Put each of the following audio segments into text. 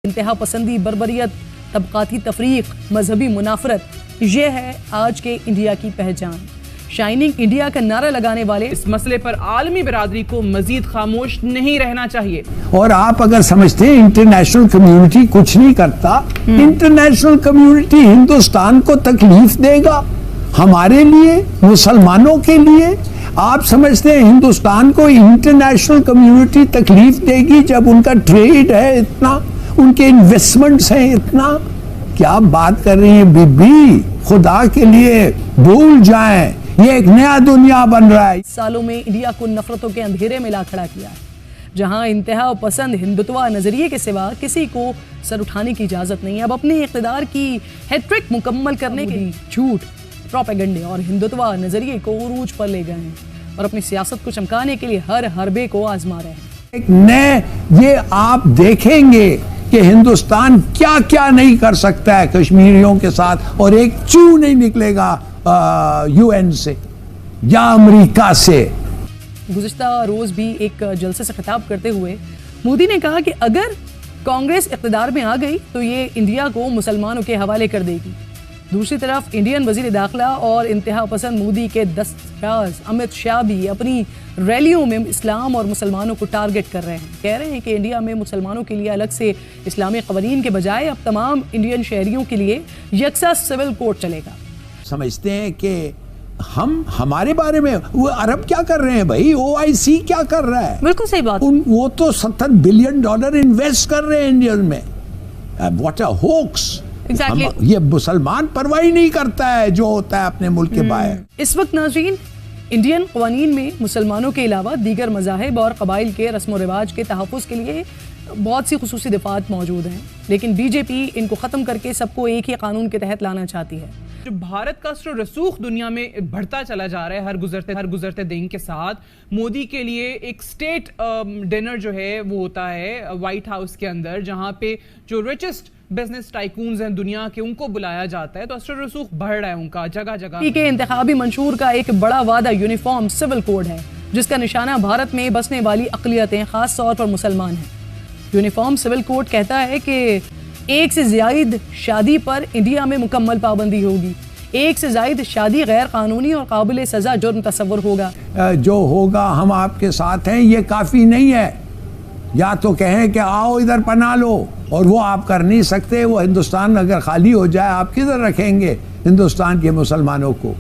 इंतहा पसंदी, बर्बरियत, तबकाती तफरीक, मजहबी मुनाफरत, ये है आज के इंडिया की पहचान। शाइनिंग इंडिया का नारा लगाने वाले इस मसले पर आलमी बिरादरी को मजीद खामोश नहीं रहना चाहिए। और आप अगर समझते हैं इंटरनेशनल कम्युनिटी कुछ नहीं करता, इंटरनेशनल कम्युनिटी हिंदुस्तान को तकलीफ देगा, हमारे लिए, मुसलमानों के लिए। आप समझते हैं हिंदुस्तान को इंटरनेशनल कम्युनिटी तकलीफ देगी जब उनका ट्रेड है इतना, उनके इन्वेस्टमेंट्स हैं इतना? क्या बात कर रही हैं बीबी, खुदा के लिए भूल जाएं, ये एक नया दुनिया बन रहा है। सालों में इंडिया को नफरतों के अंधेरे में ला खड़ा किया है, जहां इंतहा पसंद हिंदुत्व नजरिए के सिवा किसी को सर उठाने की इजाजत नहीं है। अब अपने इक़्तिदार की हैट्रिक मुकम्मल करने के लिए झूठ, प्रोपेगेंडे और हिंदुत्व नजरिए को उरूज पर ले गए हैं और अपनी सियासत को चमकाने के लिए हर हरबे को आजमा रहे हैं। एक नए ये आप देखेंगे कि हिंदुस्तान क्या क्या नहीं कर सकता है कश्मीरियों के साथ, और एक चू नहीं निकलेगा यूएन से या अमेरिका से। गुज़िश्ता रोज भी एक जलसे से खिताब करते हुए मोदी ने कहा कि अगर कांग्रेस इक़्तिदार में आ गई तो ये इंडिया को मुसलमानों के हवाले कर देगी। दूसरी तरफ इंडियन वजीर दाखिला और इंतहा पसंद मोदी के दस्तराज अमित शाह भी अपनी रैलियों में इस्लाम और मुसलमानों को टारगेट कर रहे हैं। कह रहे हैं कि इंडिया में मुसलमानों के लिए अलग से इस्लामी कवानीन के बजाय अब तमाम इंडियन शहरियों के लिए यकसा सिविल कोड चलेगा। समझते हैं कि हमारे बारे में वो अरब क्या कर रहे हैं भाई, OIC क्या कर रहा है? बिल्कुल सही बात। वो तो $70 बिलियन इन्वेस्ट कर रहे हैं इंडियन में। What a hoax. Exactly. ये मुसलमान परवाह ही नहीं करता है जो होता है अपने मुल्क के बाहर। इस वक्त नाज़रीन, इंडियन कवानीन में मुसलमानों के अलावा दीगर मज़ाहिब और कबाइल के रस्म व रिवाज के तहफ़्फ़ुज़ के लिए बहुत सी खुसूसी दफ़ात मौजूद हैं, लेकिन बीजेपी इनको ख़त्म करके सबको एक ही कानून के तहत लाना चाहती है। जो भारत का रसूख दुनिया में बढ़ता चला जा रहा है हर गुजरते दिन के साथ, मोदी के लिए एक स्टेट डिनर जो है वो होता है व्हाइट हाउस के अंदर, जहां पे जो रिचेस्ट बिजनेस टाइकून्स हैं दुनिया के उनको बुलाया जाता है। तो असर रसूख बढ़ रहा है उनका जगह जगह। के इंतखाबी मंशूर का एक बड़ा वादा यूनिफॉर्म सिविल कोड है, जिसका निशाना भारत में बसने वाली अक़लियतें खास तौर पर मुसलमान हैं। यूनिफॉर्म सिविल कोड कहता है कि एक से ज़ायद शादी पर इंडिया में मुकम्मल पाबंदी होगी, एक से ज़ायद शादी गैर कानूनी और काबिल सज़ा जुर्म तस्वुर होगा। जो होगा हम आपके साथ हैं, ये काफ़ी नहीं है। या तो कहें कि आओ इधर पना लो, और वो आप कर नहीं सकते। वो हिंदुस्तान अगर खाली हो जाए, आप किधर रखेंगे हिंदुस्तान के मुसलमानों को?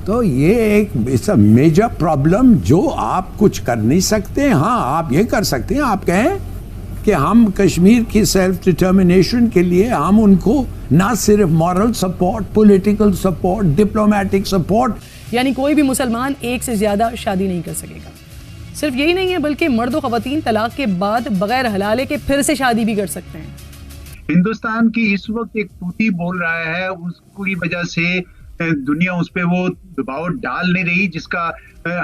तो ये एक इट्स अ मेजर प्रॉब्लम जो आप कुछ कर नहीं सकते। हाँ, आप ये कर सकते हैं, आप कहें कि हम कश्मीर की सेल्फ डिटर्मिनेशन के लिए हम उनको ना सिर्फ moral support, political support, diplomatic support, यानी कोई भी मुसलमान एक से ज़्यादा शादी नहीं कर सकेगा। सिर्फ यही नहीं है, बल्कि मर्द और ख़वातीन तलाक के बाद बगैर हलाले के फिर से शादी भी कर सकते हैं। हिंदुस्तान की इस वक्त एक तूती बोल रहा है, उसकी वजह से दुनिया उस पे वो दबाव डाल नहीं रही जिसका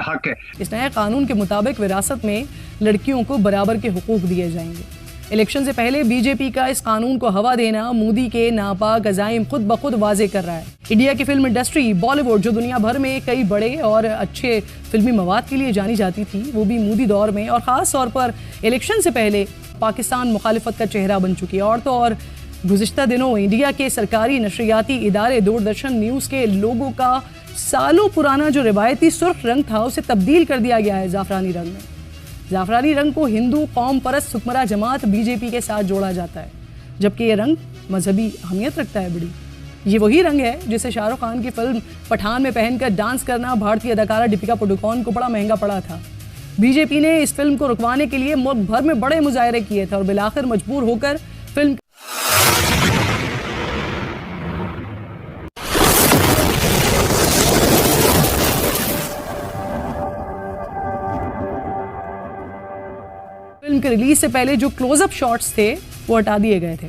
हक है। इस नए कानून के मुताबिक विरासत में लड़कियों को बराबर के हुकूक दिए जाएंगे। इलेक्शन से पहले बीजेपी का इस कानून को हवा देना मोदी के नापाक अज़ाइम खुद ब खुद वाजे कर रहा है। इंडिया की फिल्म इंडस्ट्री, बॉलीवुड, जो दुनिया भर में कई बड़े और अच्छे फिल्मी मवाद के लिए जानी जाती थी, वो भी मोदी दौर में और ख़ास तौर पर इलेक्शन से पहले पाकिस्तान मुखालिफत का चेहरा बन चुकी है। और तो और गुज़िश्ता दिनों इंडिया के सरकारी नशरियाती इदारे दूरदर्शन न्यूज़ के लोगों का सालों पुराना जो रिवायती सुर्ख रंग था, उसे तब्दील कर दिया गया है ज़ाफ़रानी रंग में। ज़ाफ़रानी रंग को हिंदू कौम परस्त हुक्मरान जमात बीजेपी के साथ जोड़ा जाता है, जबकि ये रंग मजहबी अहमियत रखता है बड़ी। ये वही रंग है जिसे शाहरुख खान की फिल्म पठान में पहनकर डांस करना भारतीय अदाकारा दीपिका पादुकोण को बड़ा महंगा पड़ा था। बीजेपी ने इस फिल्म को रुकवाने के लिए मुल्क भर में बड़े मुजाहरे किए थे और बिलाखिर मजबूर होकर फिल्म के रिलीज से पहले जो क्लोजअप शॉट्स थे वो हटा दिए गए थे।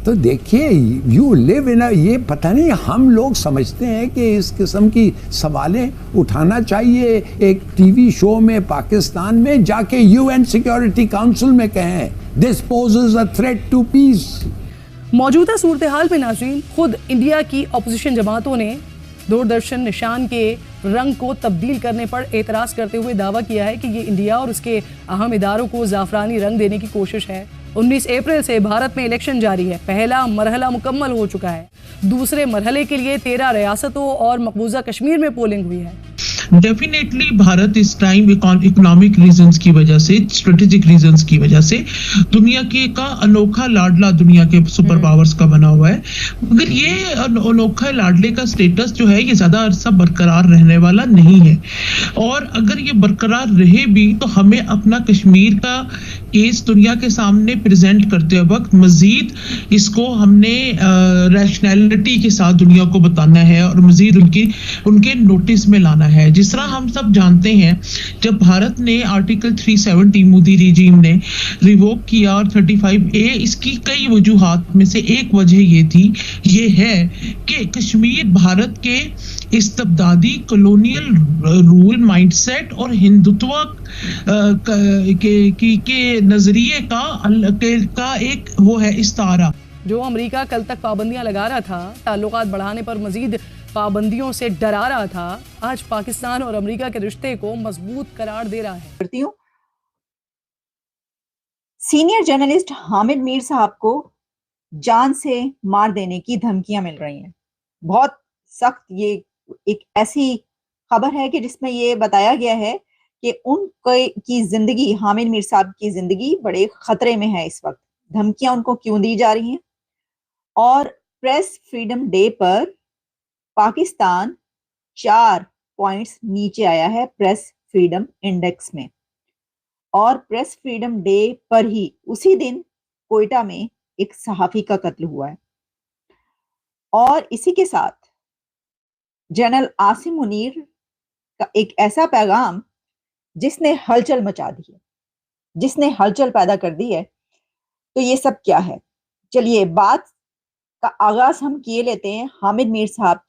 तो देखिए, यू लिव इन ये पता नहीं, हम लोग समझते हैं कि इस किस्म की सवालें उठाना चाहिए एक टीवी शो में, पाकिस्तान में जाके UN सिक्योरिटी काउंसिल में कहें this poses a threat to peace. मौजूदा सूरत हाल में नाज़रीन, खुद इंडिया की अपोजिशन जमातों ने दूरदर्शन निशान के रंग को तब्दील करने पर एतराज़ करते हुए दावा किया है कि ये इंडिया और उसके अहम इदारों को ज़ाफ़रानी रंग देने की कोशिश है। 19 अप्रैल से भारत में इलेक्शन जारी है। पहला मरहला मुकम्मल हो चुका है। दूसरे मरहले के लिए 13 रियासतों और मकबूजा कश्मीर में पोलिंग हुई है। डेफिनेटली भारत इस टाइम इकोनॉमिक रीजंस की वजह से, स्ट्रेटेजिक रीजंस की वजह से दुनिया के का अनोखा लाडला दुनिया के सुपर पावर्स का बना हुआ है। मगर ये अनोखा लाडले का स्टेटस जो है ये ज्यादा अरसा बरकरार रहने वाला नहीं है, और अगर ये बरकरार रहे भी तो हमें अपना कश्मीर का केस दुनिया के सामने प्रेजेंट करते वक्त मजीद इसको हमने रैशनैलिटी के साथ दुनिया को बताना है और मजीद उनके नोटिस में लाना है। जिस तरह हम सब जानते हैं, जब भारत ने आर्टिकल 370 मोदी रिजीम ने रिवोक किया और 35A, इसकी कई वजूहात में से एक वजह ये है कि कश्मीर भारत के इस्तबदादी कॉलोनियल रूल माइंडसेट और हिंदुत्व के नजरिए का एक वो है इस्तारा। जो अमेरिका कल तक पाबंदियां लगा रहा था, ताल्लुकात बढ़ाने पर मजीद पाबंदियों से डरा रहा था, आज पाकिस्तान और अमेरिका के रिश्ते को मजबूत करार दे रहा है। सीनियर जर्नलिस्ट हामिद मीर साहब को जान से मार देने की धमकियां मिल रही हैं। बहुत सख्त ये एक ऐसी खबर है कि जिसमें ये बताया गया है कि उनकी जिंदगी, हामिद मीर साहब की जिंदगी बड़े खतरे में है इस वक्त। धमकियां उनको क्यों दी जा रही हैं? और प्रेस फ्रीडम डे पर पाकिस्तान 4 पॉइंट्स नीचे आया है प्रेस फ्रीडम इंडेक्स में, और प्रेस फ्रीडम डे पर ही उसी दिन कोयटा में एक सहाफी का कत्ल हुआ है। और इसी के साथ जनरल आसिम मुनीर का एक ऐसा पैगाम जिसने हलचल मचा दी है, जिसने हलचल पैदा कर दी है। तो ये सब क्या है? चलिए बात का आगाज हम किए लेते हैं हामिद मीर साहब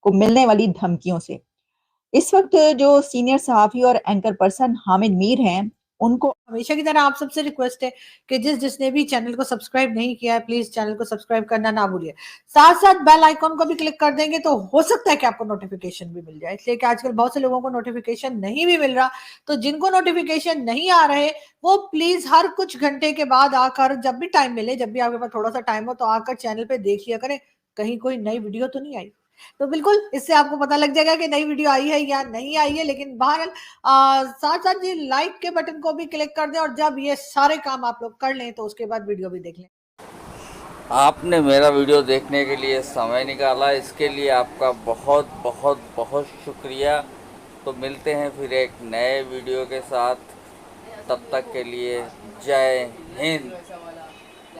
को मिलने वाली धमकियों से। इस वक्त जो सीनियर सहाफी और एंकर पर्सन हामिद मीर हैं, उनको हमेशा की तरह आप सबसे रिक्वेस्ट है कि जिसने भी चैनल को सब्सक्राइब नहीं किया है, प्लीज चैनल को सब्सक्राइब करना ना भूलिए। साथ साथ बेल आइकॉन को भी क्लिक कर देंगे तो हो सकता है कि आपको नोटिफिकेशन भी मिल जाए, इसलिए कि आजकल बहुत से लोगों को नोटिफिकेशन नहीं भी मिल रहा। तो जिनको नोटिफिकेशन नहीं आ रहे वो प्लीज हर कुछ घंटे के बाद आकर, जब भी टाइम मिले, जब भी आपके पास थोड़ा सा टाइम हो, तो आकर चैनल पे देख लिया करें कहीं कोई नई वीडियो तो नहीं आई। तो बिल्कुल इससे आपको पता लग जाएगा कि नई वीडियो आई है या नहीं आई है। लेकिन बहरहाल साथ साथ ये लाइक के बटन को भी क्लिक कर दें, और जब ये सारे काम आप लोग कर लें तो उसके बाद वीडियो भी देख लें। आपने मेरा वीडियो देखने के लिए समय निकाला, इसके लिए आपका बहुत बहुत बहुत शुक्रिया। तो मिलते हैं फिर एक नए वीडियो के साथ, तब तक के लिए जय हिंद।